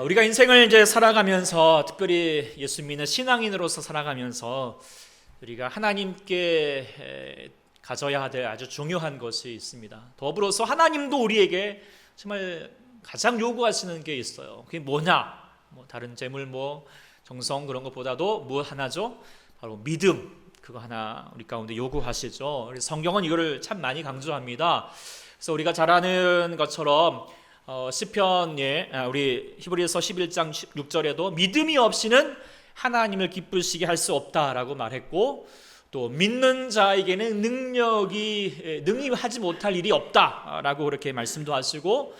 우리가 인생을 이제 살아가면서 특별히 예수 믿는 신앙인으로서 살아가면서 우리가 하나님께 가져야 될 아주 중요한 것이 있습니다. 더불어서 하나님도 우리에게 정말 가장 요구하시는 게 있어요. 그게 뭐냐? 다른 재물, 정성 그런 것보다도 뭐 하나죠? 바로 믿음. 그거 하나 우리 가운데 요구하시죠. 그래서 성경은 이거를 참 많이 강조합니다. 그래서 우리가 잘 아는 것처럼 시편에 우리 히브리서 11장 6절에도 믿음이 없이는 하나님을 기쁘시게 할 수 없다라고 말했고, 또 믿는 자에게는 능히 하지 못할 일이 없다라고 그렇게 말씀도 하시고,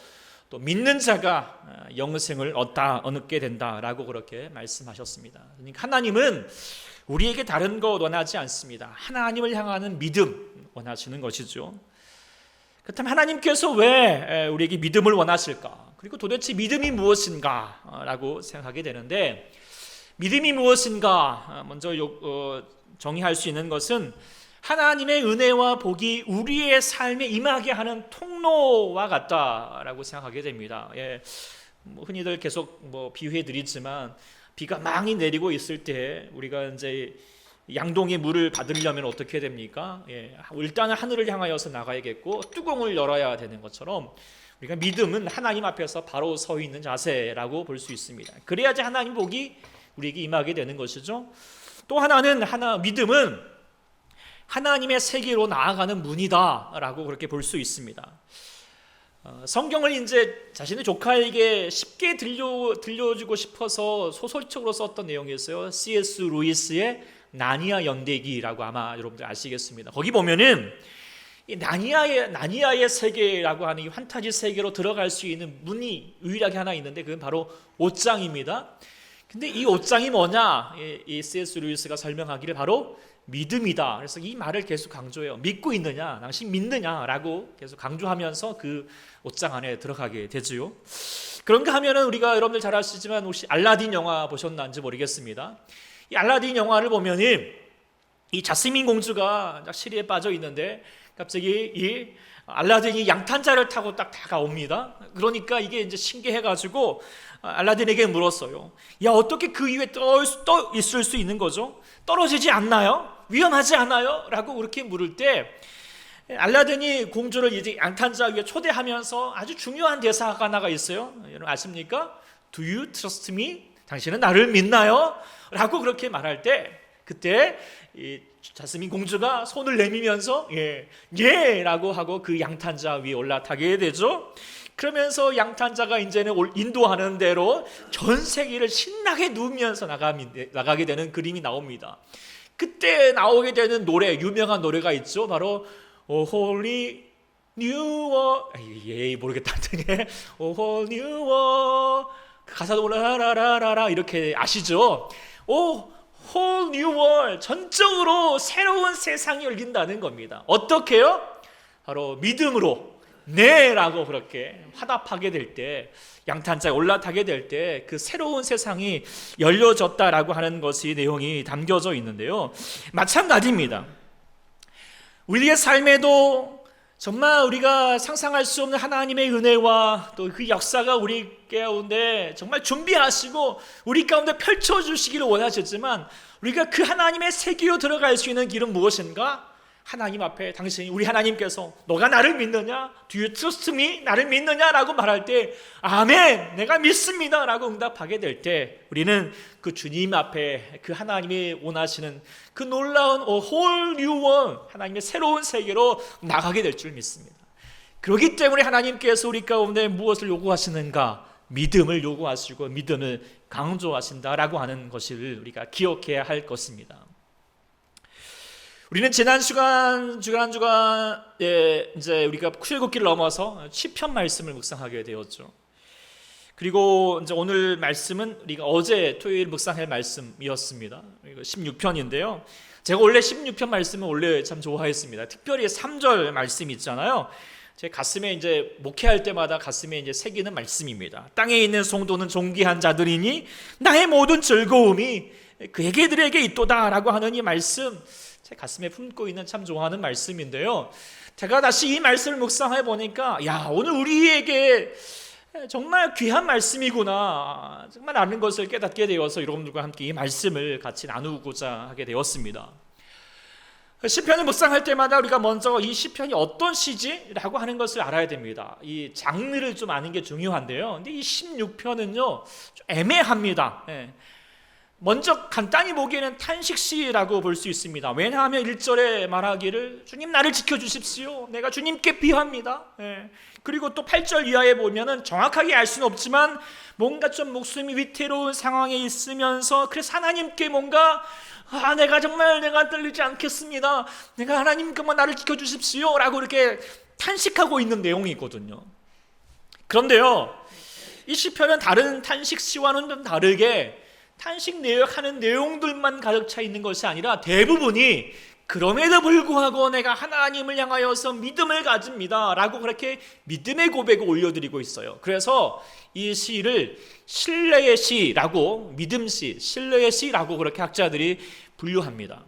또 믿는 자가 영생을 얻게 된다라고 그렇게 말씀하셨습니다. 그러니까 하나님은 우리에게 다른 것 원하지 않습니다. 하나님을 향하는 믿음 원하시는 것이죠. 그렇다면 하나님께서 왜 우리에게 믿음을 원하실까? 그리고 도대체 믿음이 무엇인가? 라고 생각하게 되는데, 믿음이 무엇인가? 먼저 정의할 수 있는 것은 하나님의 은혜와 복이 우리의 삶에 임하게 하는 통로와 같다라고 생각하게 됩니다. 흔히들 계속 비유해 드리지만, 비가 많이 내리고 있을 때 우리가 이제 양동이 물을 받으려면 어떻게 됩니까? 일단은 하늘을 향하여서 나가야겠고 뚜껑을 열어야 되는 것처럼, 우리가 믿음은 하나님 앞에서 바로 서 있는 자세라고 볼 수 있습니다. 그래야지 하나님 복이 우리에게 임하게 되는 것이죠. 또 하나는 믿음은 하나님의 세계로 나아가는 문이다라고 그렇게 볼 수 있습니다. 성경을 이제 자신의 조카에게 쉽게 들려주고 싶어서 소설책으로 썼던 내용이 있어요. C.S. 루이스의 나니아 연대기라고 아마 여러분들 아시겠습니다. 거기 보면은 이 나니아의 세계라고 하는 이 판타지 세계로 들어갈 수 있는 문이 유일하게 하나 있는데, 그건 바로 옷장입니다. 근데 이 옷장이 뭐냐? 이 C.S. 루이스가 설명하기를 바로 믿음이다. 그래서 이 말을 계속 강조해요. 믿고 있느냐? 당신 믿느냐라고 계속 강조하면서 그 옷장 안에 들어가게 되지요. 그런가 하면은 우리가 여러분들 잘 아시지만 혹시 알라딘 영화 보셨는지 모르겠습니다. 이 알라딘 영화를 보면은 이 자스민 공주가 시리에 빠져 있는데 갑자기 이 알라딘이 양탄자를 타고 딱 다가옵니다. 그러니까 이게 이제 신기해가지고 알라딘에게 물었어요. 야, 어떻게 그 위에 떠 있을 수 있는 거죠? 떨어지지 않나요? 위험하지 않아요? 라고 그렇게 물을 때 알라딘이 공주를 이제 양탄자 위에 초대하면서 아주 중요한 대사가 하나가 있어요. 여러분 아십니까? Do you trust me? 당신은 나를 믿나요? 라고 그렇게 말할 때, 그때 이 자스민 공주가 손을 내밀면서 예 라고 하고 그 양탄자 위에 올라타게 되죠. 그러면서 양탄자가 이제는 인도하는 대로 전 세계를 신나게 누우면서 나가게 되는 그림이 나옵니다. 그때 나오게 되는 노래, 유명한 노래가 있죠. 바로 Holy New World. 모르겠다. Holy New World. 가사도 라라라라라 이렇게 아시죠? Whole New World, 전적으로 새로운 세상이 열린다는 겁니다. 어떻게요? 바로 믿음으로 네라고 그렇게 화답하게 될 때, 양탄자에 올라타게 될 때 그 새로운 세상이 열려졌다라고 하는 것이 내용이 담겨져 있는데요. 마찬가지입니다. 우리의 삶에도 정말 우리가 상상할 수 없는 하나님의 은혜와 또 그 역사가 우리 가운데 정말 준비하시고 우리 가운데 펼쳐주시기를 원하셨지만, 우리가 그 하나님의 세계로 들어갈 수 있는 길은 무엇인가? 하나님 앞에 우리 하나님께서 너가 나를 믿느냐? Do you trust me? 나를 믿느냐라고 말할 때 아멘, 내가 믿습니다 라고 응답하게 될 때, 우리는 그 주님 앞에 그 하나님이 원하시는 그 놀라운 whole new world, 하나님의 새로운 세계로 나가게 될 줄 믿습니다. 그렇기 때문에 하나님께서 우리 가운데 무엇을 요구하시는가? 믿음을 요구하시고 믿음을 강조하신다라고 하는 것을 우리가 기억해야 할 것입니다. 우리는 지난 주간에 이제 우리가 출애굽기를 넘어서 시편 말씀을 묵상하게 되었죠. 그리고 이제 오늘 말씀은 우리가 어제 토요일 묵상할 말씀이었습니다. 16편인데요. 제가 원래 16편 말씀을 원래 참 좋아했습니다. 특별히 3절 말씀 있잖아요. 제 가슴에 이제 목회할 때마다 가슴에 이제 새기는 말씀입니다. 땅에 있는 성도는 존귀한 자들이니 나의 모든 즐거움이 그에게들에게 있도다라고 하는 이 말씀, 제 가슴에 품고 있는 참 좋아하는 말씀인데요. 제가 다시 이 말씀을 묵상해 보니까 오늘 우리에게 정말 귀한 말씀이구나, 정말 아는 것을 깨닫게 되어서 여러분들과 함께 이 말씀을 같이 나누고자 하게 되었습니다. 시편을 묵상할 때마다 우리가 먼저 이 시편이 어떤 시지라고 하는 것을 알아야 됩니다. 이 장르를 좀 아는 게 중요한데요. 근데 이 16편은요 좀 애매합니다. 먼저 간단히 보기에는 탄식시라고 볼 수 있습니다. 왜냐하면 1절에 말하기를 주님 나를 지켜주십시오, 내가 주님께 비합니다. 그리고 또 8절 이하에 보면은 정확하게 알 수는 없지만 뭔가 좀 목숨이 위태로운 상황에 있으면서 그래서 하나님께 뭔가 내가 정말 내가 떨리지 않겠습니다, 내가 하나님께만 나를 지켜주십시오 라고 이렇게 탄식하고 있는 내용이 있거든요. 그런데요 이 시편은 다른 탄식시와는 좀 다르게 탄식 내역하는 내용들만 가득 차 있는 것이 아니라 대부분이 그럼에도 불구하고 내가 하나님을 향하여서 믿음을 가집니다 라고 그렇게 믿음의 고백을 올려드리고 있어요. 그래서 이 시를 신뢰의 시라고, 믿음시, 신뢰의 시라고 그렇게 학자들이 분류합니다.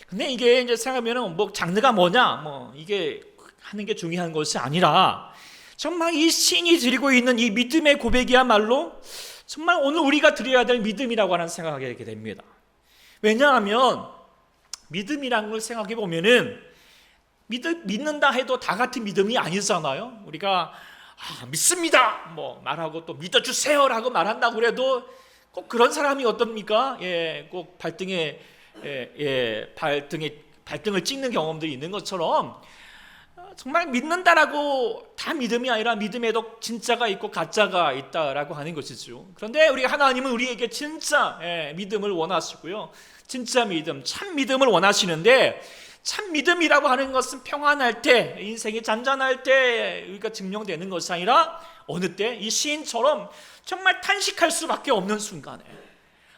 근데 이게 이제 생각하면은 뭐 장르가 뭐냐 이게 하는 게 중요한 것이 아니라 정말 이 시인이 드리고 있는 이 믿음의 고백이야말로 정말 오늘 우리가 드려야 될 믿음이라고 하는 생각을 하게 됩니다. 왜냐하면 믿음이라는 걸 생각해 보면은 믿는다 해도 다 같은 믿음이 아니잖아요. 우리가 믿습니다 말하고 또 믿어주세요 라고 말한다고 그래도 꼭 그런 사람이 어떻습니까? 꼭 발등을 찍는 경험들이 있는 것처럼 정말 믿는다라고 다 믿음이 아니라 믿음에도 진짜가 있고 가짜가 있다라고 하는 것이죠. 그런데 우리 하나님은 우리에게 진짜 믿음을 원하시고요, 진짜 믿음, 참 믿음을 원하시는데 참 믿음이라고 하는 것은 평안할 때, 인생이 잔잔할 때 우리가 증명되는 것이 아니라 어느 때 이 시인처럼 정말 탄식할 수밖에 없는 순간에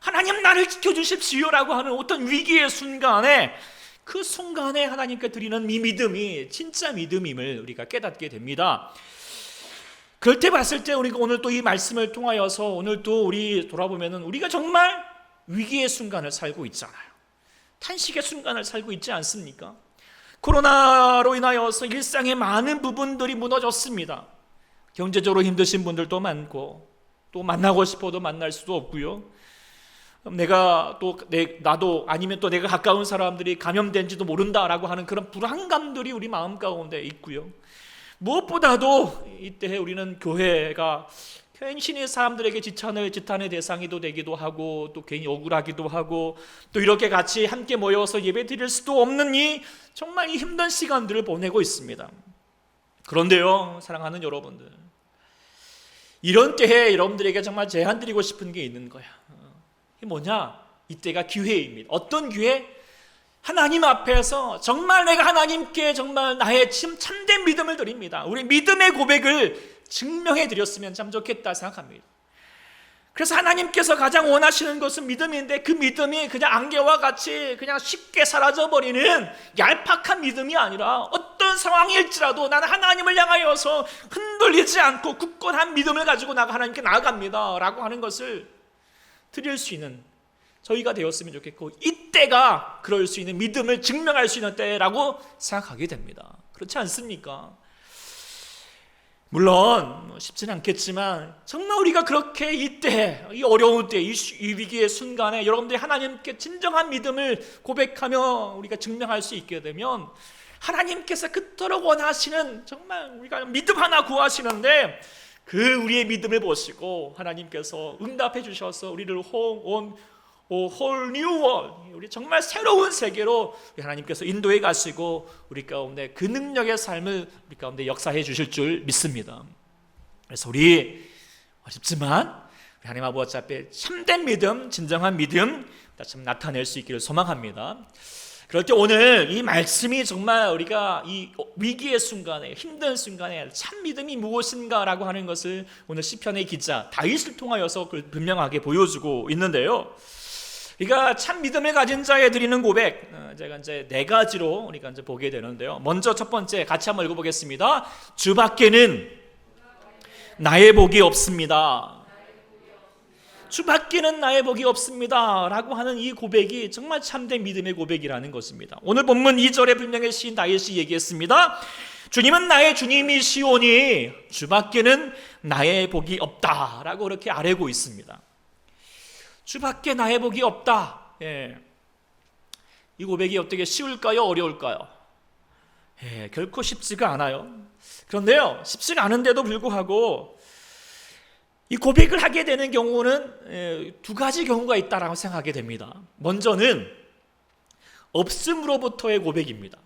하나님 나를 지켜주십시오라고 하는 어떤 위기의 순간에 그 순간에 하나님께 드리는 이 믿음이 진짜 믿음임을 우리가 깨닫게 됩니다. 그럴 때 봤을 때 우리가 오늘 또 이 말씀을 통하여서 오늘 또 우리 돌아보면은 우리가 정말 위기의 순간을 살고 있잖아요. 탄식의 순간을 살고 있지 않습니까? 코로나로 인하여서 일상의 많은 부분들이 무너졌습니다. 경제적으로 힘드신 분들도 많고 또 만나고 싶어도 만날 수도 없고요. 나도 아니면 또 내가 가까운 사람들이 감염된지도 모른다라고 하는 그런 불안감들이 우리 마음 가운데 있고요. 무엇보다도 이때 우리는 교회가 괜시히 사람들에게 지탄의 대상이도 되기도 하고 또 괜히 억울하기도 하고 또 이렇게 같이 함께 모여서 예배 드릴 수도 없는 이 정말 이 힘든 시간들을 보내고 있습니다. 그런데요 사랑하는 여러분들, 이런 때에 여러분들에게 정말 제안드리고 싶은 게 있는 거야. 이게 뭐냐? 이때가 기회입니다. 어떤 기회? 하나님 앞에서 정말 내가 하나님께 정말 나의 참된 믿음을 드립니다. 우리 믿음의 고백을 증명해 드렸으면 참 좋겠다 생각합니다. 그래서 하나님께서 가장 원하시는 것은 믿음인데 그 믿음이 그냥 안개와 같이 그냥 쉽게 사라져버리는 얄팍한 믿음이 아니라 어떤 상황일지라도 나는 하나님을 향하여서 흔들리지 않고 굳건한 믿음을 가지고 나가 하나님께 나아갑니다 라고 하는 것을 드릴 수 있는 저희가 되었으면 좋겠고, 이때가 그럴 수 있는 믿음을 증명할 수 있는 때라고 생각하게 됩니다. 그렇지 않습니까? 물론 쉽지는 않겠지만 정말 우리가 그렇게 이때, 이 어려운 때, 이 위기의 순간에 여러분들이 하나님께 진정한 믿음을 고백하며 우리가 증명할 수 있게 되면 하나님께서 그토록 원하시는 정말 우리가 믿음 하나 구하시는데 그 우리의 믿음을 보시고 하나님께서 응답해 주셔서 우리를 whole new world, 우리 정말 새로운 세계로 하나님께서 인도해 가시고 우리 가운데 그 능력의 삶을 우리 가운데 역사해 주실 줄 믿습니다. 그래서 우리 어렵지만 우리 하나님 아버지 앞에 참된 믿음, 진정한 믿음 참 나타낼 수 있기를 소망합니다. 그럴 때 오늘 이 말씀이 정말 우리가 이 위기의 순간에, 힘든 순간에 참 믿음이 무엇인가라고 하는 것을 오늘 시편의 기자 다윗을 통하여서 분명하게 보여주고 있는데요. 우리가 참 믿음을 가진 자에 드리는 고백, 제가 이제 4가지로 우리가 이제 보게 되는데요. 먼저 첫 번째 같이 한번 읽어보겠습니다. 주 밖에는 나의 복이 없습니다. 주 밖에는 나의 복이 없습니다 라고 하는 이 고백이 정말 참된 믿음의 고백이라는 것입니다. 오늘 본문 2절에 분명히 시인 다윗이 얘기했습니다. 주님은 나의 주님이시오니 주 밖에는 나의 복이 없다라고 그렇게 아뢰고 있습니다. 주밖에 나의 복이 없다. 이 고백이 어떻게 쉬울까요? 어려울까요? 결코 쉽지가 않아요. 그런데요, 쉽지가 않은데도 불구하고 이 고백을 하게 되는 경우는 두 가지 경우가 있다라고 생각하게 됩니다. 먼저는 없음으로부터의 고백입니다.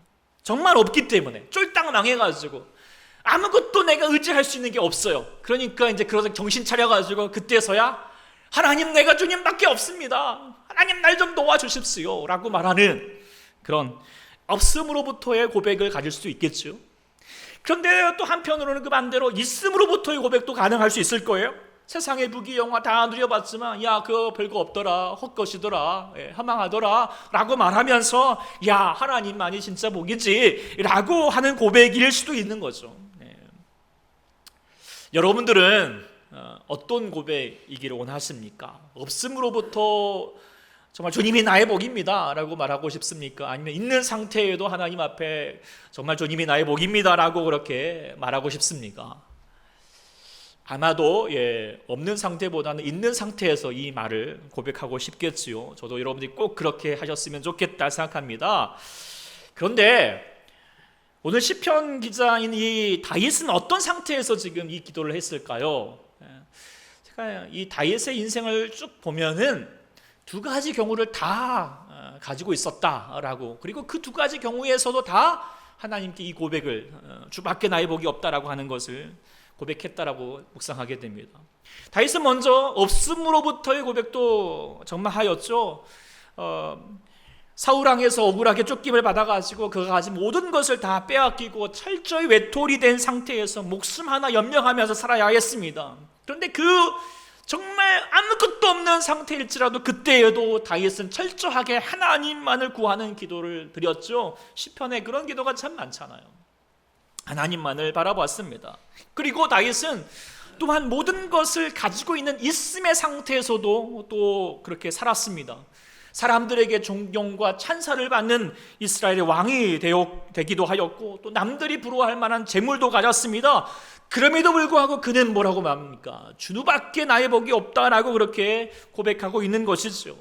정말 없기 때문에 쫄딱 망해가지고 아무것도 내가 의지할 수 있는 게 없어요. 그러니까 이제 그러다 정신 차려가지고 그때서야 하나님, 내가 주님밖에 없습니다. 하나님, 날 좀 도와주십시오 라고 말하는 그런 없음으로부터의 고백을 가질 수 있겠죠. 그런데 또 한편으로는 그 반대로 있음으로부터의 고백도 가능할 수 있을 거예요. 세상의 부귀영화 다 누려봤지만 야, 그거 별거 없더라, 헛것이더라, 허망하더라 라고 말하면서 야, 하나님만이 진짜 복이지 라고 하는 고백일 수도 있는 거죠. 여러분들은 어떤 고백이기를 원하십니까? 없음으로부터 정말 주님이 나의 복입니다 라고 말하고 싶습니까? 아니면 있는 상태에도 하나님 앞에 정말 주님이 나의 복입니다 라고 그렇게 말하고 싶습니까? 아마도 없는 상태보다는 있는 상태에서 이 말을 고백하고 싶겠지요. 저도 여러분들이 꼭 그렇게 하셨으면 좋겠다 생각합니다. 그런데 오늘 시편 기자인 이 다윗은 어떤 상태에서 지금 이 기도를 했을까요? 제가 이 다윗의 인생을 쭉 보면은 두 가지 경우를 다 가지고 있었다라고, 그리고 그 두 가지 경우에서도 다 하나님께 이 고백을 주밖에 나의 복이 없다라고 하는 것을 고백했다라고 묵상하게 됩니다. 다윗은 먼저 없음으로부터의 고백도 정말 하였죠. 사울왕에서 억울하게 쫓김을 받아가지고 그가 가진 모든 것을 다 빼앗기고 철저히 외톨이 된 상태에서 목숨 하나 염려하면서 살아야 했습니다. 그런데 그 정말 아무것도 없는 상태일지라도 그때에도 다윗은 철저하게 하나님만을 구하는 기도를 드렸죠. 시편에 그런 기도가 참 많잖아요. 하나님만을 바라봤습니다. 그리고 다윗은 또한 모든 것을 가지고 있는 있음의 상태에서도 또 그렇게 살았습니다. 사람들에게 존경과 찬사를 받는 이스라엘의 왕이 되기도 하였고, 또 남들이 부러워할 만한 재물도 가졌습니다. 그럼에도 불구하고 그는 뭐라고 말합니까? 주밖에 나의 복이 없다라고 그렇게 고백하고 있는 것이죠.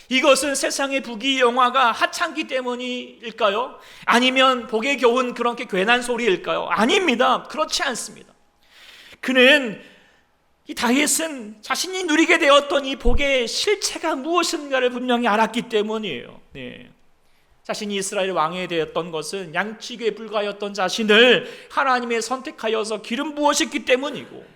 이것은 세상의 부귀영화가 하찮기 때문일까요? 아니면 복에 겨운 그렇게 괜한 소리일까요? 아닙니다. 그렇지 않습니다. 그는, 이 다윗은 자신이 누리게 되었던 이 복의 실체가 무엇인가를 분명히 알았기 때문이에요. 자신이 이스라엘 왕이 되었던 것은 양치기에 불과하였던 자신을 하나님의 선택하여서 기름 부으셨기 때문이고,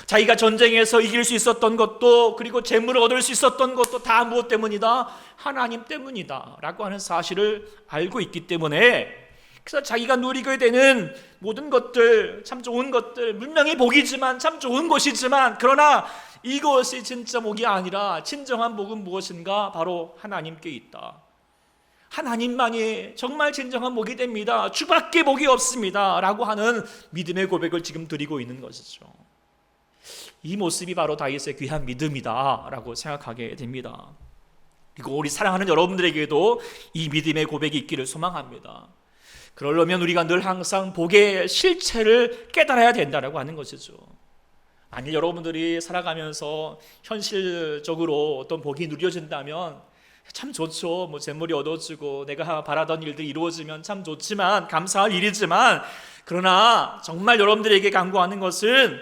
자기가 전쟁에서 이길 수 있었던 것도, 그리고 재물을 얻을 수 있었던 것도 다 무엇 때문이다? 하나님 때문이다 라고 하는 사실을 알고 있기 때문에, 그래서 자기가 누리게 되는 모든 것들, 참 좋은 것들, 분명히 복이지만 참 좋은 것이지만, 그러나 이것이 진짜 복이 아니라 진정한 복은 무엇인가? 바로 하나님께 있다. 하나님만이 정말 진정한 복이 됩니다. 주밖에 복이 없습니다 라고 하는 믿음의 고백을 지금 드리고 있는 것이죠. 이 모습이 바로 다윗의 귀한 믿음이다 라고 생각하게 됩니다. 그리고 우리 사랑하는 여러분들에게도 이 믿음의 고백이 있기를 소망합니다. 그러려면 우리가 늘 항상 복의 실체를 깨달아야 된다라고 하는 것이죠. 만일 여러분들이 살아가면서 현실적으로 어떤 복이 누려진다면 참 좋죠. 뭐 재물이 얻어지고 내가 바라던 일들이 이루어지면 참 좋지만, 감사할 일이지만, 그러나 정말 여러분들에게 간구하는 것은,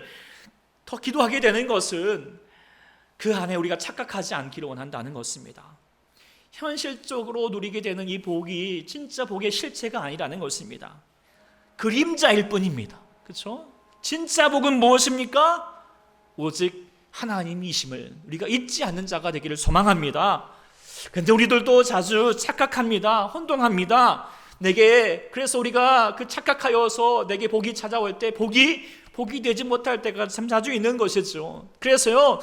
더 기도하게 되는 것은 그 안에 우리가 착각하지 않기를 원한다는 것입니다. 현실적으로 누리게 되는 이 복이 진짜 복의 실체가 아니라는 것입니다. 그림자일 뿐입니다. 그렇죠? 진짜 복은 무엇입니까? 오직 하나님이심을 우리가 잊지 않는 자가 되기를 소망합니다. 그런데 우리들도 자주 착각합니다. 혼동합니다. 그래서 우리가 그 착각하여서 내게 복이 찾아올 때 복이 되지 못할 때가 참 자주 있는 것이죠. 그래서요,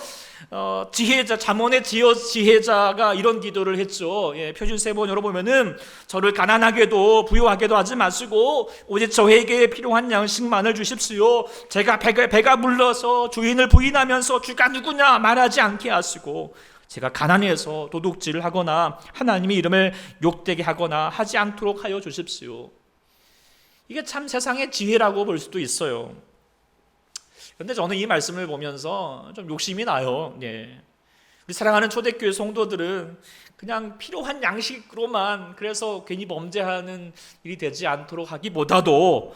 잠언의 지혜자가 이런 기도를 했죠. 표준 세번 열어보면은, 저를 가난하게도 부유하게도 하지 마시고 오직 저에게 필요한 양식만을 주십시오. 제가 배가 불러서 주인을 부인하면서 주가 누구냐 말하지 않게 하시고, 제가 가난해서 도둑질을 하거나 하나님의 이름을 욕되게 하거나 하지 않도록 하여 주십시오. 이게 참 세상의 지혜라고 볼 수도 있어요. 그런데 저는 이 말씀을 보면서 좀 욕심이 나요. 예. 우리 사랑하는 초대교회 성도들은 그냥 필요한 양식으로만, 그래서 괜히 범죄하는 일이 되지 않도록 하기보다도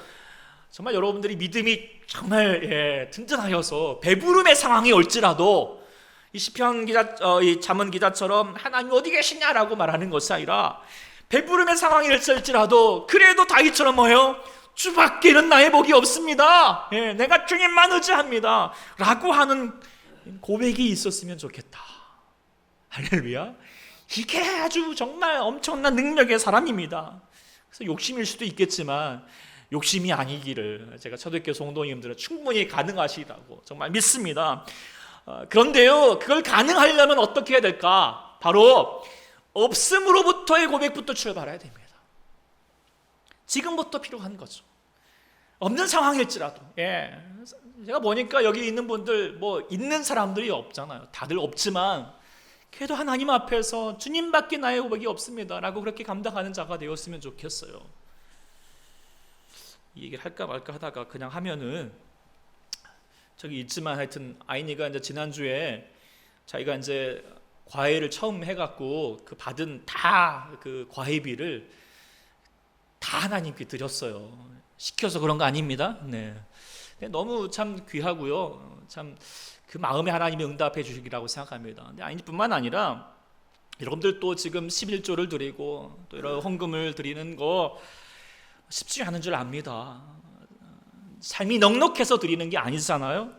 정말 여러분들이 믿음이 정말 든든하여서 배부름의 상황이 올지라도 이 시편 기자, 이 잠언 기자처럼 하나님 어디 계시냐라고 말하는 것이 아니라 배부름의 상황이 올지라도 그래도 다윗처럼 뭐예요? 주밖에는 나의 복이 없습니다. 내가 주님만 의지합니다. 라고 하는 고백이 있었으면 좋겠다. 할렐루야. 이게 아주 정말 엄청난 능력의 사람입니다. 그래서 욕심일 수도 있겠지만 욕심이 아니기를 제가 초대교회 성도님들은 충분히 가능하시다고 정말 믿습니다. 그런데요, 그걸 가능하려면 어떻게 해야 될까? 바로 없음으로부터의 고백부터 출발해야 됩니다. 지금부터 필요한 거죠. 없는 상황일지라도. 제가 보니까 여기 있는 분들 뭐 있는 사람들이 없잖아요. 다들 없지만 그래도 하나님 앞에서 주님밖에 나의 고백이 없습니다 라고 그렇게 감당하는 자가 되었으면 좋겠어요. 이 얘기를 할까 말까 하다가 그냥 하면은 저기 있지만 하여튼 아이니가 이제 지난주에 자기가 이제 과외를 처음 해갖고 그 받은 다 그 과외비를 다 하나님께 드렸어요. 시켜서 그런 거 아닙니다. 네. 너무 참 귀하고요. 참 그 마음에 하나님이 응답해 주시기라고 생각합니다. 근데 아이뿐만 아니라 여러분들 또 지금 11조를 드리고 또 이런 헌금을 드리는 거 쉽지 않은 줄 압니다. 삶이 넉넉해서 드리는 게 아니잖아요.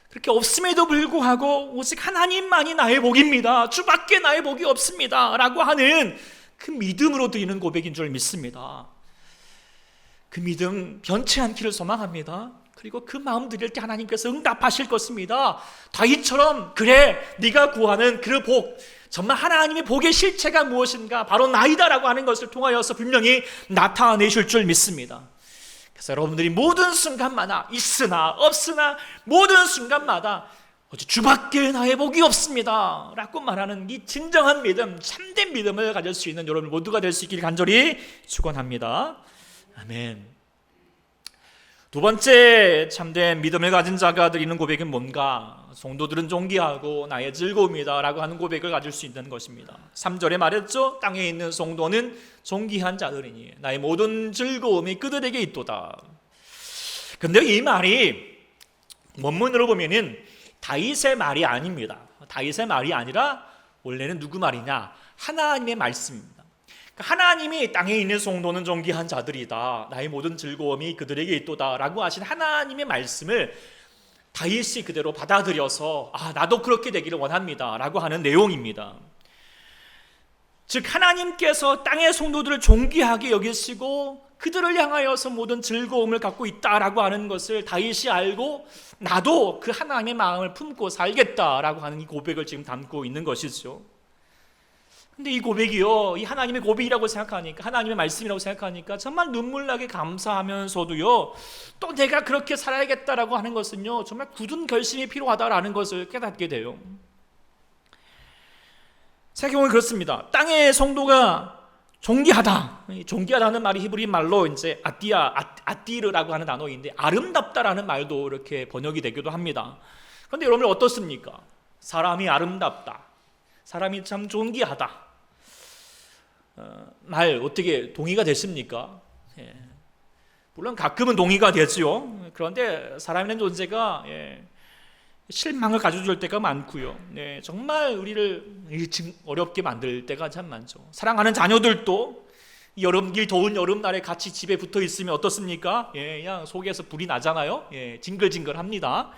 그렇게 없음에도 불구하고 오직 하나님만이 나의 복입니다. 주밖에 나의 복이 없습니다 라고 하는 그 믿음으로 드리는 고백인 줄 믿습니다. 그 믿음 변치 않기를 소망합니다. 그리고 그 마음 드릴 때 하나님께서 응답하실 것입니다. 다윗처럼 그래 네가 구하는 그 복, 정말 하나님의 복의 실체가 무엇인가 바로 나이다라고 하는 것을 통하여서 분명히 나타내실 줄 믿습니다. 그래서 여러분들이 모든 순간마다 있으나 없으나 모든 순간마다 주밖에 나의 복이 없습니다 라고 말하는 이 진정한 믿음, 참된 믿음을 가질 수 있는 여러분 모두가 될 수 있길 간절히 축원합니다. 아멘. 두 번째 참된 믿음을 가진 자가 드리는 고백은 뭔가? 성도들은 존귀하고 나의 즐거움이다 라고 하는 고백을 가질 수 있는 것입니다. 3절에 말했죠. 땅에 있는 성도는 존귀한 자들이니 나의 모든 즐거움이 그들에게 있도다. 근데 이 말이 원문으로 보면은 다윗의 말이 아닙니다. 다윗의 말이 아니라 원래는 누구 말이냐? 하나님의 말씀입니다. 하나님이 땅에 있는 성도는 존귀한 자들이다. 나의 모든 즐거움이 그들에게 있도다 라고 하신 하나님의 말씀을 다윗이 그대로 받아들여서 나도 그렇게 되기를 원합니다 라고 하는 내용입니다. 즉 하나님께서 땅의 성도들을 존귀하게 여기시고 그들을 향하여서 모든 즐거움을 갖고 있다라고 하는 것을 다윗이 알고 나도 그 하나님의 마음을 품고 살겠다라고 하는 이 고백을 지금 담고 있는 것이죠. 근데 이 고백이요, 이 하나님의 고백이라고 생각하니까, 하나님의 말씀이라고 생각하니까 정말 눈물나게 감사하면서도요, 또 내가 그렇게 살아야겠다라고 하는 것은요, 정말 굳은 결심이 필요하다라는 것을 깨닫게 돼요. 세경은 그렇습니다. 땅의 성도가 존귀하다. 존귀하다는 말이 히브리 말로 이제 아띠르라고 하는 단어인데 아름답다라는 말도 이렇게 번역이 되기도 합니다. 그런데 여러분 어떻습니까? 사람이 아름답다. 사람이 참 존귀하다. 말 어떻게 동의가 됐습니까? 물론 가끔은 동의가 되죠. 그런데 사람이라는 존재가 실망을 가져줄 때가 많고요. 정말 우리를 어렵게 만들 때가 참 많죠. 사랑하는 자녀들도 이 더운 여름날에 같이 집에 붙어 있으면 어떻습니까? 그냥 속에서 불이 나잖아요. 징글징글합니다.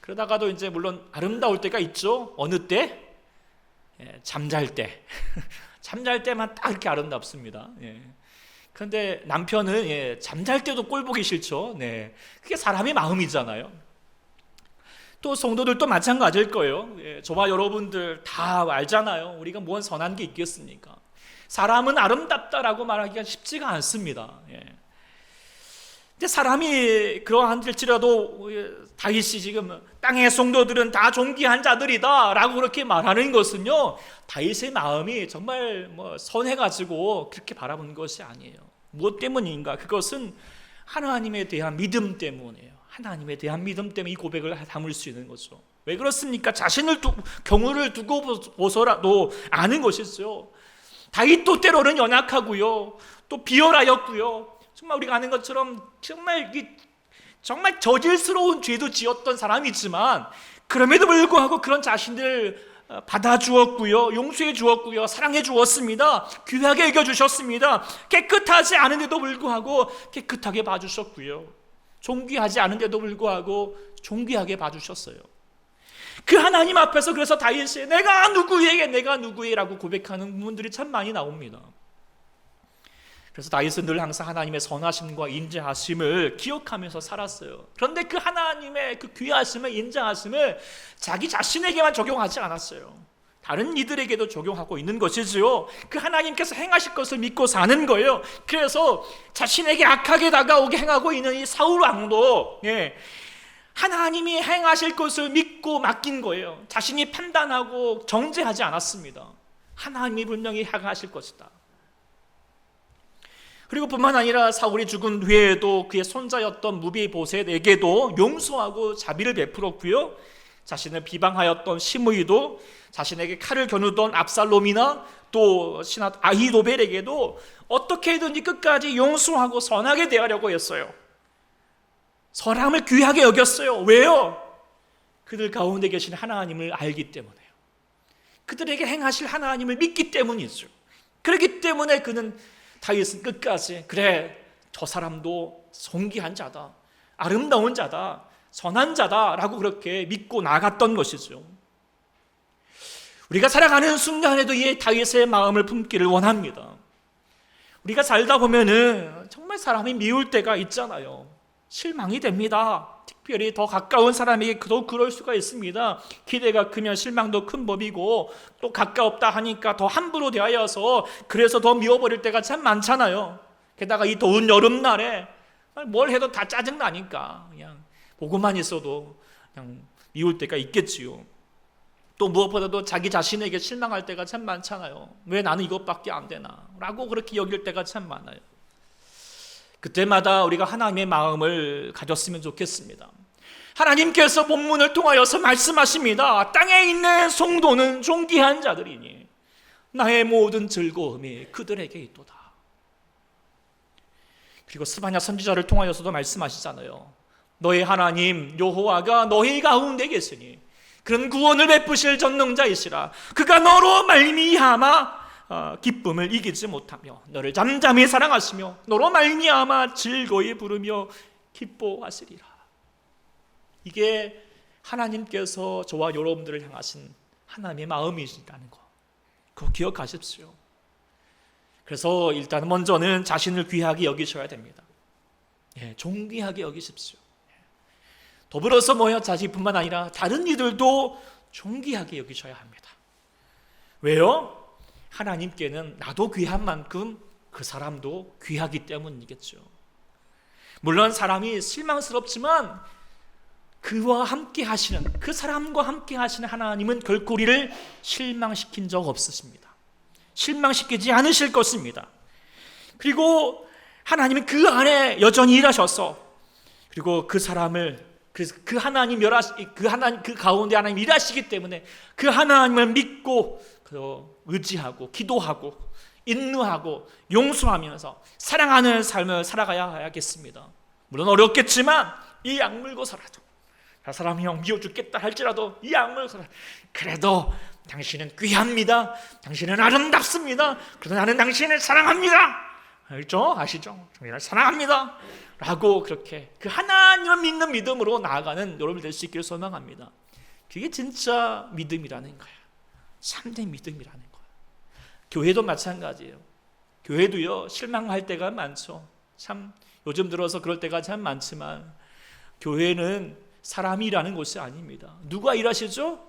그러다가도 이제 물론 아름다울 때가 있죠. 어느 때? 잠잘 때. 잠잘 때만 딱 이렇게 아름답습니다. 그런데 남편은 잠잘 때도 꼴 보기 싫죠. 그게 사람의 마음이잖아요. 또 성도들도 마찬가지일 거예요. 저와 여러분들 다 알잖아요. 우리가 뭔 선한 게 있겠습니까? 사람은 아름답다라고 말하기가 쉽지가 않습니다. 근데 사람이 그러한일지라도 다윗이 지금 땅의 성도들은 다 존귀한 자들이다 라고 그렇게 말하는 것은요, 다윗의 마음이 정말 선해가지고 그렇게 바라본 것이 아니에요. 무엇 때문인가? 그것은 하나님에 대한 믿음 때문이에요. 하나님에 대한 믿음 때문에 이 고백을 담을 수 있는 거죠. 왜 그렇습니까? 자신을 경우를 두고 보서라도 아는 것이죠. 다윗도 때로는 연약하고요, 또 비열하였고요. 정말 우리가 아는 것처럼 정말 저질스러운 죄도 지었던 사람이지만 그럼에도 불구하고 그런 자신들 받아주었고요, 용서해 주었고요, 사랑해 주었습니다. 귀하게 여겨주셨습니다. 깨끗하지 않은데도 불구하고 깨끗하게 봐주셨고요, 존귀하지 않은데도 불구하고 존귀하게 봐주셨어요. 그 하나님 앞에서 그래서 다윗이 내가 누구에라고 고백하는 부분들이 참 많이 나옵니다. 그래서 다윗은 늘 항상 하나님의 선하심과 인자하심을 기억하면서 살았어요. 그런데 그 하나님의 그 귀하심을, 인자하심을 자기 자신에게만 적용하지 않았어요. 다른 이들에게도 적용하고 있는 것이지요. 그 하나님께서 행하실 것을 믿고 사는 거예요. 그래서 자신에게 악하게 다가오게 행하고 있는 이 사울 왕도 하나님이 행하실 것을 믿고 맡긴 거예요. 자신이 판단하고 정죄하지 않았습니다. 하나님이 분명히 행하실 것이다. 그리고 뿐만 아니라 사울이 죽은 후에도 그의 손자였던 무비보셋에게도 용서하고 자비를 베풀었고요, 자신을 비방하였던 시므이도, 자신에게 칼을 겨누던 압살롬이나 또 신하 아히도벨에게도 어떻게든지 끝까지 용서하고 선하게 대하려고 했어요. 사람을 귀하게 여겼어요. 왜요? 그들 가운데 계신 하나님을 알기 때문에요. 그들에게 행하실 하나님을 믿기 때문이죠. 그렇기 때문에 그는 다윗은 끝까지 그래, 저 사람도 존귀한 자다, 아름다운 자다, 선한 자다라고 그렇게 믿고 나갔던 것이죠. 우리가 살아가는 순간에도 이 다윗의 마음을 품기를 원합니다. 우리가 살다 보면은 정말 사람이 미울 때가 있잖아요. 실망이 됩니다. 특별히 더 가까운 사람에게 더 그럴 수가 있습니다. 기대가 크면 실망도 큰 법이고, 또 가까웠다 하니까 더 함부로 대하여서 그래서 더 미워버릴 때가 참 많잖아요. 게다가 이 더운 여름날에 뭘 해도 다 짜증나니까 그냥 보고만 있어도 그냥 미울 때가 있겠지요. 또 무엇보다도 자기 자신에게 실망할 때가 참 많잖아요. 왜 나는 이것밖에 안 되나 라고 그렇게 여길 때가 참 많아요. 그때마다 우리가 하나님의 마음을 가졌으면 좋겠습니다. 하나님께서 본문을 통하여서 말씀하십니다. 땅에 있는 성도는 존귀한 자들이니 나의 모든 즐거움이 그들에게 있도다. 그리고 스바냐 선지자를 통하여서도 말씀하시잖아요. 너의 하나님 여호와가 너희 가운데 계시니 그런 구원을 베푸실 전능자이시라. 그가 너로 말미암아 기쁨을 이기지 못하며 너를 잠잠히 사랑하시며 너로 말미암아 즐거이 부르며 기뻐하시리라. 이게 하나님께서 저와 여러분들을 향하신 하나님의 마음이시라는 거, 그거 기억하십시오. 그래서 일단 먼저는 자신을 귀하게 여기셔야 됩니다. 존귀하게 여기십시오. 더불어서 자신뿐만 아니라 다른 이들도 존귀하게 여기셔야 합니다. 왜요? 하나님께는 나도 귀한 만큼 그 사람도 귀하기 때문이겠죠. 물론 사람이 실망스럽지만 그와 함께 하시는, 그 사람과 함께 하시는 하나님은 결코 우리를 실망시킨 적 없으십니다. 실망시키지 않으실 것입니다. 그리고 하나님은 그 안에 여전히 일하셔서, 그리고 그 사람을 그 하나님 그 가운데 하나님 일하시기 때문에 그 하나님을 믿고 의지하고 기도하고 인누하고 용서하면서 사랑하는 삶을 살아가야겠습니다. 물론 어렵겠지만 이 악물고서라도, 저 사람이 형 미워 죽겠다 할지라도 이 악물고서라도 그래도 당신은 귀합니다. 당신은 아름답습니다. 그래도 나는 당신을 사랑합니다. 알죠? 아시죠? 당신을 사랑합니다 라고 그렇게 그 하나님을 믿는 믿음으로 나아가는 여러분 될 수 있기를 소망합니다. 그게 진짜 믿음이라는 거예요. 참된 믿음이라는 거예요. 교회도 마찬가지예요. 교회도요, 실망할 때가 많죠. 참 요즘 들어서 그럴 때가 참 많지만 교회는 사람이 일하는 곳이 아닙니다. 누가 일하시죠?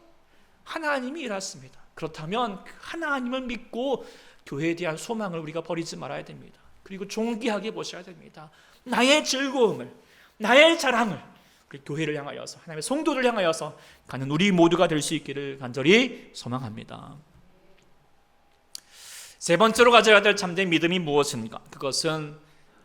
하나님이 일하십니다. 그렇다면 하나님을 믿고 교회에 대한 소망을 우리가 버리지 말아야 됩니다. 그리고 존귀하게 보셔야 됩니다. 나의 즐거움을, 나의 자랑을 교회를 향하여서, 하나님의 성도를 향하여서 가는 우리 모두가 될 수 있기를 간절히 소망합니다. 세 번째로 가져야 될 참된 믿음이 무엇인가? 그것은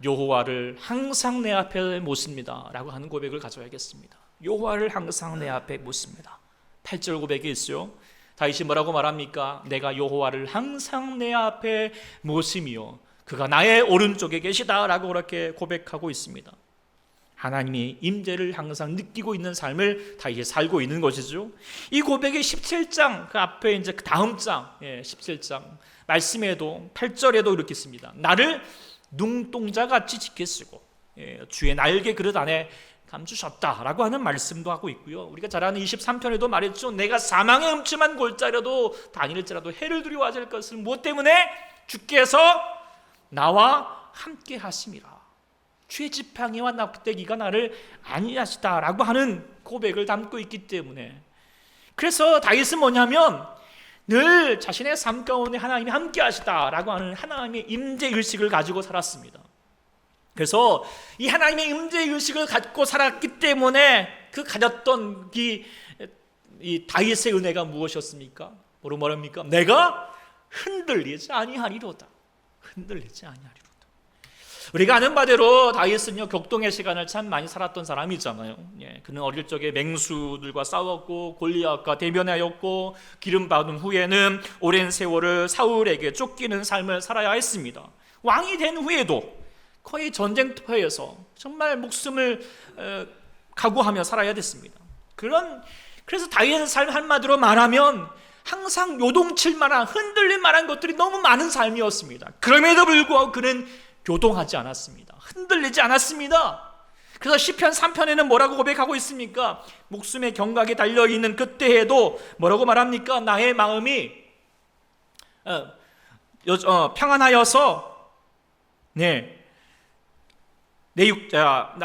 여호와를 항상 내 앞에 모십니다 라고 하는 고백을 가져야겠습니다. 여호와를 항상 내 앞에 모십니다. 8절 고백이 있어요. 다윗이 뭐라고 말합니까? 내가 여호와를 항상 내 앞에 모시며 그가 나의 오른쪽에 계시다 라고 그렇게 고백하고 있습니다. 하나님의 임재를 항상 느끼고 있는 삶을 다윗이 살고 있는 것이죠. 이 고백의 17장 그 앞에 이제 그 다음 장 17장 말씀에도 8절에도 이렇게 있습니다. 나를 눈동자같이 지키시고 주의 날개 그릇 안에 감추셨다라고 하는 말씀도 하고 있고요. 우리가 잘 아는 23편에도 말했죠. 내가 사망의 음침한 골짜기라도 다닐지라도 해를 두려워하지 않을 것을 무엇 때문에? 주께서 나와 함께 하심이라. 주의 지팡이와 납대기가 나를 안위하시다라고 하는 고백을 담고 있기 때문에, 그래서 다윗은 뭐냐면 늘 자신의 삶 가운데 하나님이 함께 하시다라고 하는 하나님의 임재의식을 가지고 살았습니다. 그래서 이 하나님의 임재의식을 갖고 살았기 때문에 그 가졌던 이 다윗의 은혜가 무엇이었습니까? 뭐로 말합니까? 내가 흔들리지 아니하리로다. 흔들리지 아니하리로다. 우리가 아는 바대로 다윗은요 격동의 시간을 참 많이 살았던 사람이잖아요. 그는 어릴 적에 맹수들과 싸웠고 골리앗과 대면하였고 기름 받은 후에는 오랜 세월을 사울에게 쫓기는 삶을 살아야 했습니다. 왕이 된 후에도 거의 전쟁터에서 정말 목숨을 각오하며 살아야 됐습니다. 그래서 다윗의 삶 한마디로 말하면 항상 요동칠 만한, 흔들릴 만한 것들이 너무 많은 삶이었습니다. 그럼에도 불구하고 그는 요동하지 않았습니다. 흔들리지 않았습니다. 그래서 시편 3편에는 뭐라고 고백하고 있습니까? 목숨의 경각에 달려있는 그때에도 뭐라고 말합니까? 나의 마음이 평안하여서 내 육자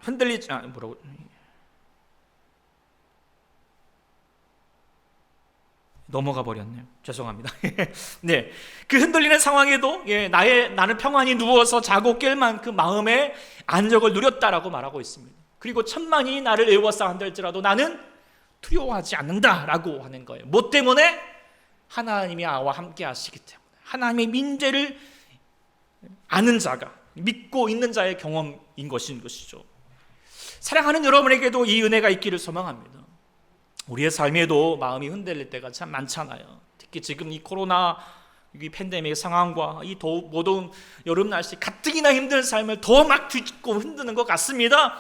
흔들리지 뭐라고 넘어가 버렸네요. 죄송합니다. 네, 그 흔들리는 상황에도 나는 평안히 누워서 자고 깰 만큼 마음의 안정을 누렸다라고 말하고 있습니다. 그리고 천만이 나를 애워싸 한들지라도 나는 두려워하지 않는다라고 하는 거예요. 뭐 때문에? 하나님이 나와 함께 하시기 때문에. 하나님의 민재를 아는 자가, 믿고 있는 자의 경험인 것이죠. 사랑하는 여러분에게도 이 은혜가 있기를 소망합니다. 우리의 삶에도 마음이 흔들릴 때가 참 많잖아요. 특히 지금 이 코로나 팬데믹 상황과 이 무더운 여름 날씨 가뜩이나 힘든 삶을 더 막 뒤집고 흔드는 것 같습니다.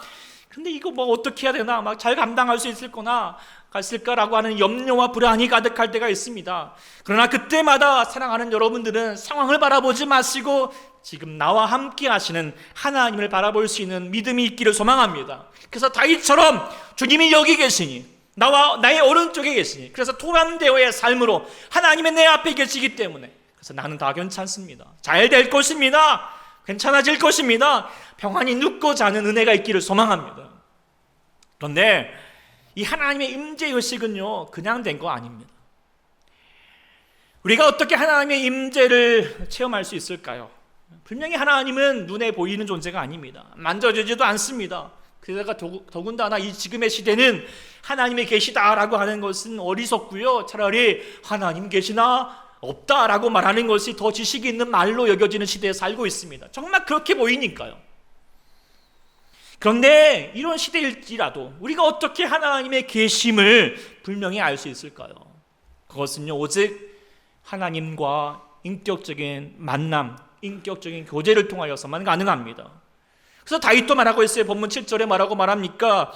근데 이거 뭐 어떻게 해야 되나, 막 잘 감당할 수 있을까라고 하는 염려와 불안이 가득할 때가 있습니다. 그러나 그때마다 사랑하는 여러분들은 상황을 바라보지 마시고 지금 나와 함께 하시는 하나님을 바라볼 수 있는 믿음이 있기를 소망합니다. 그래서 다윗처럼 주님이 여기 계시니, 나와 나의 오른쪽에 계시니, 그래서 토람대오의 삶으로 하나님의 내 앞에 계시기 때문에, 그래서 나는 다 괜찮습니다. 잘 될 것입니다. 괜찮아질 것입니다. 평안히 눕고 자는 은혜가 있기를 소망합니다. 그런데 이 하나님의 임재의식은요 그냥 된 거 아닙니다. 우리가 어떻게 하나님의 임재를 체험할 수 있을까요? 분명히 하나님은 눈에 보이는 존재가 아닙니다. 만져지지도 않습니다. 그러다가 더군다나 이 지금의 시대는 하나님이 계시다라고 하는 것은 어리석고요, 차라리 하나님 계시나 없다라고 말하는 것이 더 지식이 있는 말로 여겨지는 시대에 살고 있습니다. 정말 그렇게 보이니까요. 그런데 이런 시대일지라도 우리가 어떻게 하나님의 계심을 분명히 알 수 있을까요? 그것은요 오직 하나님과 인격적인 만남, 인격적인 교제를 통하여서만 가능합니다. 그래서 다윗도 말하고 있어요. 본문 7절에 뭐라고 말합니까?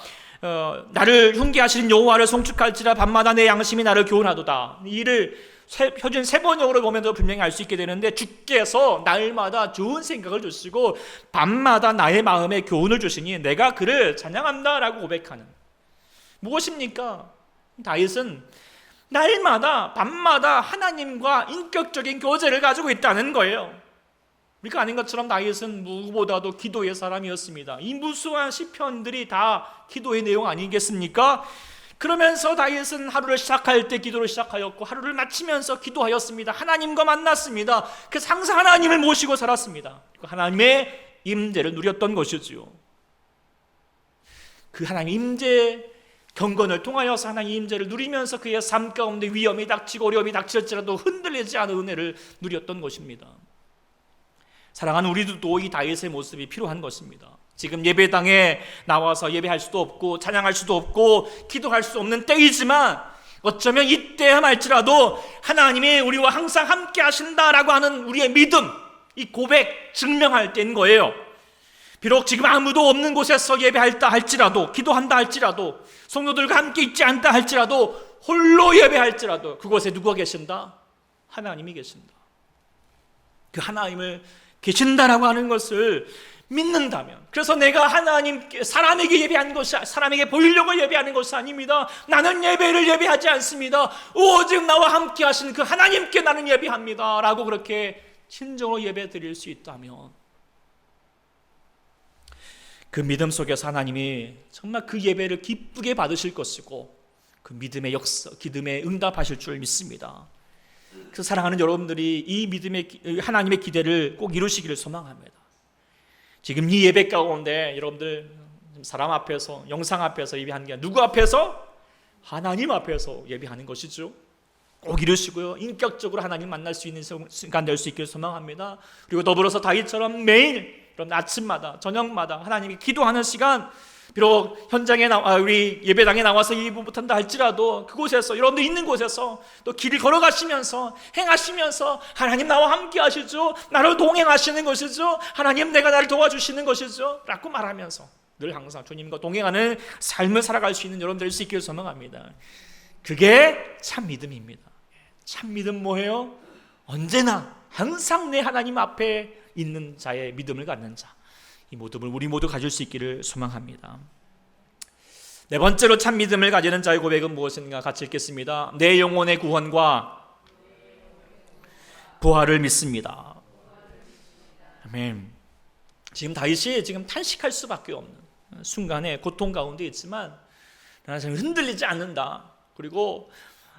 나를 흉계하시는 여호와를 송축할지라 밤마다 내 양심이 나를 교훈하도다. 이를 표준 세번역으로 보면 분명히 알 수 있게 되는데, 주께서 날마다 좋은 생각을 주시고 밤마다 나의 마음에 교훈을 주시니 내가 그를 찬양한다라고 고백하는, 무엇입니까? 다윗은 날마다 밤마다 하나님과 인격적인 교제를 가지고 있다는 거예요. 우리가 아는 것처럼 다윗은 누구보다도 기도의 사람이었습니다. 이 무수한 시편들이 다 기도의 내용 아니겠습니까? 그러면서 다윗은 하루를 시작할 때 기도를 시작하였고 하루를 마치면서 기도하였습니다. 하나님과 만났습니다. 그래서 항상 하나님을 모시고 살았습니다. 하나님의 임재를 누렸던 것이지요. 그 하나님의 임재 경건을 통하여서 하나님의 임재를 누리면서 그의 삶 가운데 위험이 닥치고 어려움이 닥칠지라도 흔들리지 않은 은혜를 누렸던 것입니다. 사랑하는 우리도 이 다윗의 모습이 필요한 것입니다. 지금 예배당에 나와서 예배할 수도 없고 찬양할 수도 없고 기도할 수 없는 때이지만 어쩌면 이때야 말지라도 하나님이 우리와 항상 함께 하신다라고 하는 우리의 믿음, 이 고백 증명할 때인 거예요. 비록 지금 아무도 없는 곳에서 예배한다 할지라도, 기도한다 할지라도, 성도들과 함께 있지 않다 할지라도, 홀로 예배할지라도 그곳에 누가 계신다? 하나님이 계신다. 그 하나님을 계신다라고 하는 것을 믿는다면, 그래서 내가 하나님께 사람에게 예배하는 것이, 사람에게 보이려고 예배하는 것이 아닙니다. 나는 예배를 예배하지 않습니다. 오직 나와 함께 하신 그 하나님께 나는 예배합니다 라고 그렇게 진정으로 예배 드릴 수 있다면, 그 믿음 속에서 하나님이 정말 그 예배를 기쁘게 받으실 것이고 그 믿음의 역사, 기도에 응답하실 줄 믿습니다. 그래서 사랑하는 여러분들이 이 믿음의 하나님의 기대를 꼭 이루시기를 소망합니다. 지금 이 예배 가운데 여러분들 사람 앞에서, 영상 앞에서 예배하는 게 아니라 누구 앞에서? 하나님 앞에서 예배하는 것이죠. 꼭 이루시고요, 인격적으로 하나님 만날 수 있는 순간 될 수 있기를 소망합니다. 그리고 더불어서 다윗처럼 매일 여러분 아침마다 저녁마다 하나님께 기도하는 시간, 비록 현장에 우리 예배당에 나와서 예배 못한다 할지라도 그곳에서, 여러분들 있는 곳에서 또 길을 걸어가시면서 행하시면서 하나님 나와 함께 하시죠, 나를 동행하시는 것이죠, 하나님 내가 나를 도와주시는 것이죠 라고 말하면서 늘 항상 주님과 동행하는 삶을 살아갈 수 있는 여러분 될 수 있기를 소망합니다. 그게 참 믿음입니다. 참 믿음 뭐예요? 언제나 항상 내 하나님 앞에 있는 자의 믿음을 갖는 자, 이 모습을 우리 모두 가질 수 있기를 소망합니다. 네 번째로 참 믿음을 가지는 자의 고백은 무엇인가 같이 읽겠습니다. 내 영혼의 구원과 부활을 믿습니다. 아멘. 지금 다윗이 지금 탄식할 수밖에 없는 순간에 고통 가운데 있지만 나는 흔들리지 않는다. 그리고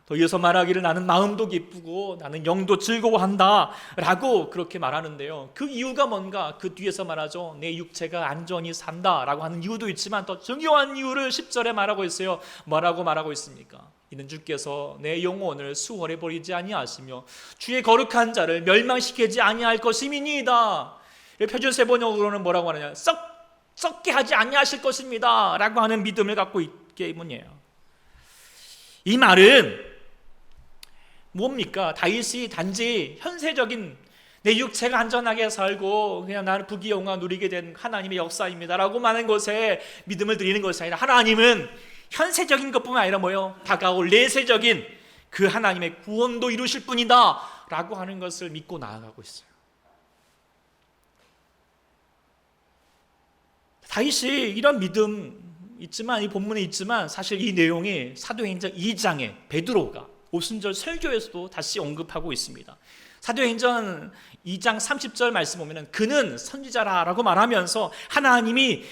더 이어서 말하기를 나는 마음도 기쁘고 나는 영도 즐거워한다 라고 그렇게 말하는데요, 그 이유가 뭔가? 그 뒤에서 말하죠. 내 육체가 안전히 산다 라고 하는 이유도 있지만 더 중요한 이유를 10절에 말하고 있어요. 뭐라고 말하고 있습니까? 이는 주께서 내 영혼을 수월해 버리지 아니하시며 주의 거룩한 자를 멸망시키지 아니할 것임이니이다. 표준 세번역으로는 뭐라고 하느냐, 썩게 하지 아니하실 것입니다 라고 하는 믿음을 갖고 있기 때문이에요. 이 말은 뭡니까? 다윗이 단지 현세적인 내 육체가 안전하게 살고 그냥 나는 부귀영화 누리게 된 하나님의 역사입니다 라고 많은 것에 믿음을 드리는 것이 아니라, 하나님은 현세적인 것뿐만 아니라 뭐예요? 다가올 내세적인 그 하나님의 구원도 이루실 분이다 라고 하는 것을 믿고 나아가고 있어요. 다윗이 이런 믿음 있지만, 이 본문에 있지만 사실 이 내용이 사도행전 2장에 베드로가 오순절 설교에서도 다시 언급하고 있습니다. 사도행전 2장 30절 말씀 보면은 그는 선지자라라고 말하면서 하나님이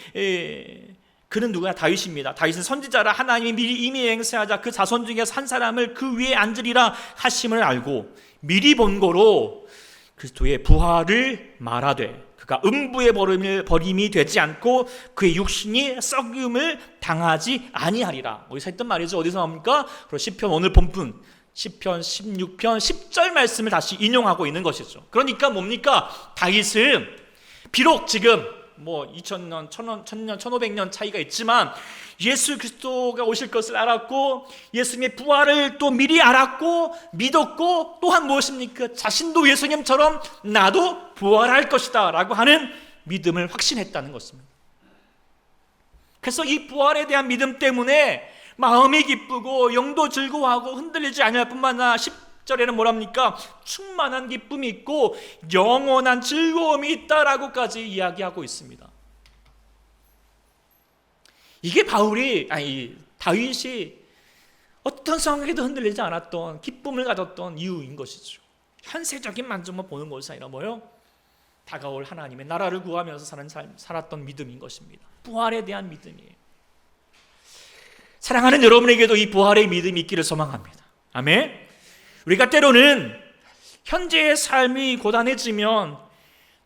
그는 누구야? 다윗입니다. 다윗은 선지자라 하나님이 미리 이미 행세하자 그 자손 중에서 한 사람을 그 위에 앉으리라 하심을 알고 미리 본 거로 그리스도의 부활을 말하되 그가 음부의 버림이 되지 않고 그의 육신이 썩음을 당하지 아니하리라. 어디서 했던 말이죠? 어디서 나옵니까? 그리고 시편 오늘 본문 시편 16편 10절 말씀을 다시 인용하고 있는 것이죠. 그러니까 뭡니까? 다윗은 비록 지금 2000년, 1000년, 1500년 차이가 있지만 예수 그리스도가 오실 것을 알았고 예수님의 부활을 또 미리 알았고 믿었고, 또한 무엇입니까? 자신도 예수님처럼 나도 부활할 것이다 라고 하는 믿음을 확신했다는 것입니다. 그래서 이 부활에 대한 믿음 때문에 마음이 기쁘고 영도 즐거워하고 흔들리지 않을 뿐만 아니라 10절에는 뭐랍니까? 충만한 기쁨이 있고 영원한 즐거움이 있다라고까지 이야기하고 있습니다. 이게 다윗이 어떤 상황에도 흔들리지 않았던 기쁨을 가졌던 이유인 것이죠. 현세적인 만족만 보는 것이 아니라 뭐요? 다가올 하나님의 나라를 구하면서 사는 삶, 살았던 믿음인 것입니다. 부활에 대한 믿음이에요. 사랑하는 여러분에게도 이 부활의 믿음이 있기를 소망합니다. 아멘. 우리가 때로는 현재의 삶이 고단해지면,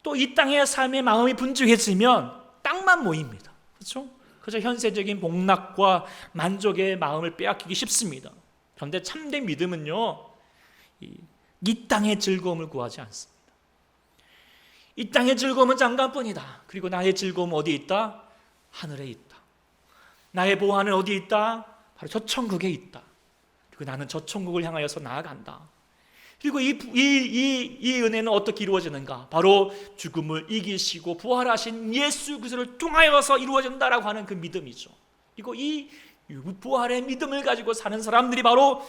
또 이 땅의 삶의 마음이 분주해지면 땅만 모입니다. 그렇죠? 그래서 현세적인 복락과 만족의 마음을 빼앗기기 쉽습니다. 그런데 참된 믿음은요, 이 땅의 즐거움을 구하지 않습니다. 이 땅의 즐거움은 잠깐뿐이다. 그리고 나의 즐거움은 어디 있다? 하늘에 있다. 나의 보안은 어디 있다? 바로 저 천국에 있다. 그리고 나는 저 천국을 향하여서 나아간다. 그리고 이 은혜는 어떻게 이루어지는가? 바로 죽음을 이기시고 부활하신 예수 그리스도를 통하여서 이루어진다라고 하는 그 믿음이죠. 그리고 이 부활의 믿음을 가지고 사는 사람들이 바로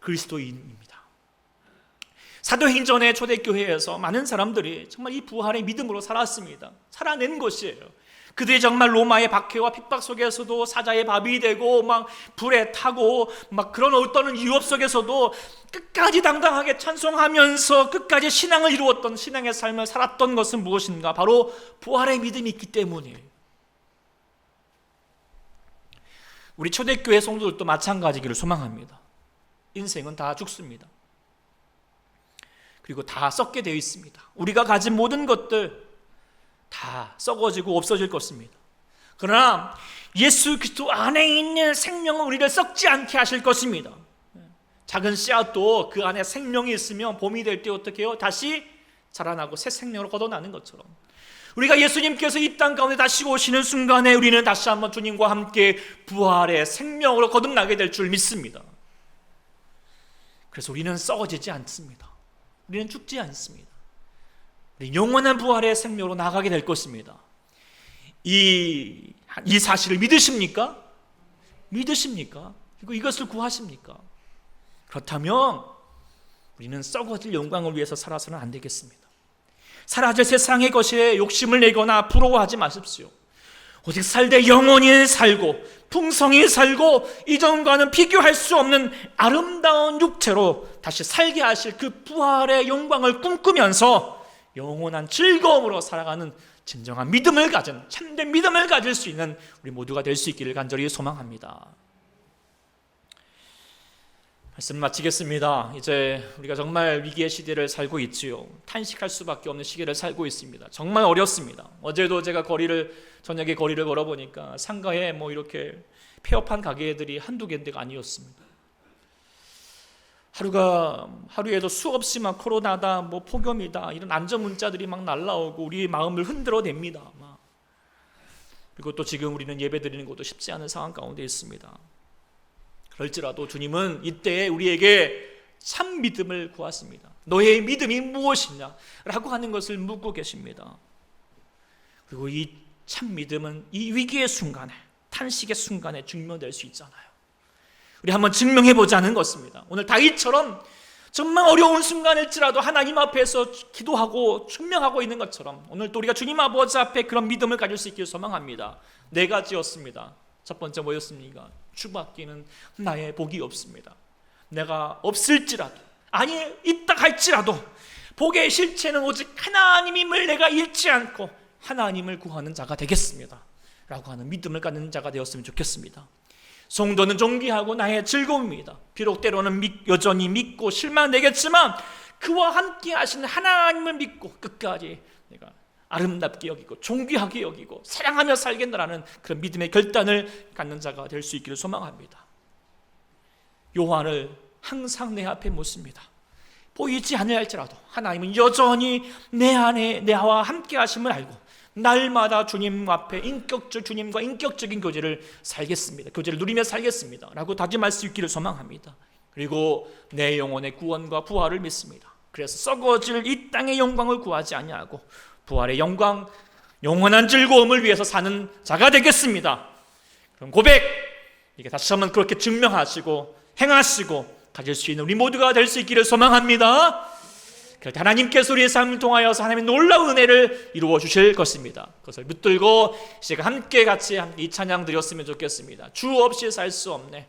그리스도인입니다. 사도행전의 초대교회에서 많은 사람들이 정말 이 부활의 믿음으로 살았습니다. 살아낸 것이에요. 그들이 정말 로마의 박해와 핍박 속에서도 사자의 밥이 되고 막 불에 타고 막 그런 어떤 위협 속에서도 끝까지 당당하게 찬송하면서 끝까지 신앙을 이루었던, 신앙의 삶을 살았던 것은 무엇인가? 바로 부활의 믿음이 있기 때문이에요. 우리 초대교회 성도들도 마찬가지기를 소망합니다. 인생은 다 죽습니다. 그리고 다 썩게 되어 있습니다. 우리가 가진 모든 것들 다 썩어지고 없어질 것입니다. 그러나 예수 그리스도 안에 있는 생명은 우리를 썩지 않게 하실 것입니다. 작은 씨앗도 그 안에 생명이 있으면 봄이 될 때 어떻게 해요? 다시 자라나고 새 생명으로 걷어나는 것처럼 우리가 예수님께서 이 땅 가운데 다시 오시는 순간에 우리는 다시 한번 주님과 함께 부활의 생명으로 거듭나게 될 줄 믿습니다. 그래서 우리는 썩어지지 않습니다. 우리는 죽지 않습니다. 우리 영원한 부활의 생명으로 나가게 될 것입니다. 이 사실을 믿으십니까? 믿으십니까? 그리고 이것을 구하십니까? 그렇다면 우리는 썩어질 영광을 위해서 살아서는 안 되겠습니다. 사라질 세상의 것에 욕심을 내거나 부러워하지 마십시오. 오직 살되 영원히 살고 풍성히 살고 이전과는 비교할 수 없는 아름다운 육체로 다시 살게 하실 그 부활의 영광을 꿈꾸면서 영원한 즐거움으로 살아가는 진정한 믿음을 가진, 참된 믿음을 가질 수 있는 우리 모두가 될 수 있기를 간절히 소망합니다. 말씀 마치겠습니다. 이제 우리가 정말 위기의 시대를 살고 있지요. 탄식할 수밖에 없는 시기를 살고 있습니다. 정말 어렵습니다. 어제도 제가 저녁에 거리를 걸어보니까 상가에 뭐 이렇게 폐업한 가게들이 한두 개가 아니었습니다. 하루에도 수없이 막 코로나다, 뭐 폭염이다 이런 안전 문자들이 막 날라오고 우리 마음을 흔들어냅니다. 그리고 또 지금 우리는 예배 드리는 것도 쉽지 않은 상황 가운데 있습니다. 그럴지라도 주님은 이때에 우리에게 참 믿음을 구하십니다. 너의 믿음이 무엇이냐? 라고 하는 것을 묻고 계십니다. 그리고 이 참 믿음은 이 위기의 순간에, 탄식의 순간에 증명될 수 있잖아요. 우리 한번 증명해보자는 것입니다. 오늘 다윗처럼 정말 어려운 순간일지라도 하나님 앞에서 기도하고 증명하고 있는 것처럼 오늘 또 우리가 주님 아버지 앞에 그런 믿음을 가질 수 있기를 소망합니다. 4가지였습니다. 첫 번째 뭐였습니까? 주밖에는 나의 복이 없습니다. 내가 없을지라도, 아니 있다 할지라도 복의 실체는 오직 하나님임을 내가 잃지 않고 하나님을 구하는 자가 되겠습니다 라고 하는 믿음을 갖는 자가 되었으면 좋겠습니다. 성도는 존귀하고 나의 즐거움입니다. 비록 때로는 여전히 믿고 실망되겠지만 그와 함께 하시는 하나님을 믿고 끝까지 내가 아름답게 여기고 존귀하게 여기고 사랑하며 살겠다라는 그런 믿음의 결단을 갖는 자가 될 수 있기를 소망합니다. 요한을 항상 내 앞에 묻습니다. 보이지 않을지라도 하나님은 여전히 내 안에 나와 함께 하심을 알고 날마다 주님 앞에 주님과 인격적인 교제를 살겠습니다. 교제를 누리며 살겠습니다 라고 다짐할 수 있기를 소망합니다. 그리고 내 영혼의 구원과 부활을 믿습니다. 그래서 썩어질 이 땅의 영광을 구하지 아니하고 부활의 영광, 영원한 즐거움을 위해서 사는 자가 되겠습니다. 그럼 고백, 이게 다시 한번 그렇게 증명하시고 행하시고 가질 수 있는 우리 모두가 될 수 있기를 소망합니다. 하나님께서 우리의 삶을 통하여서 하나님의 놀라운 은혜를 이루어 주실 것입니다. 그것을 붙들고 이제 함께 같이 이 찬양 드렸으면 좋겠습니다. 주 없이 살 수 없네.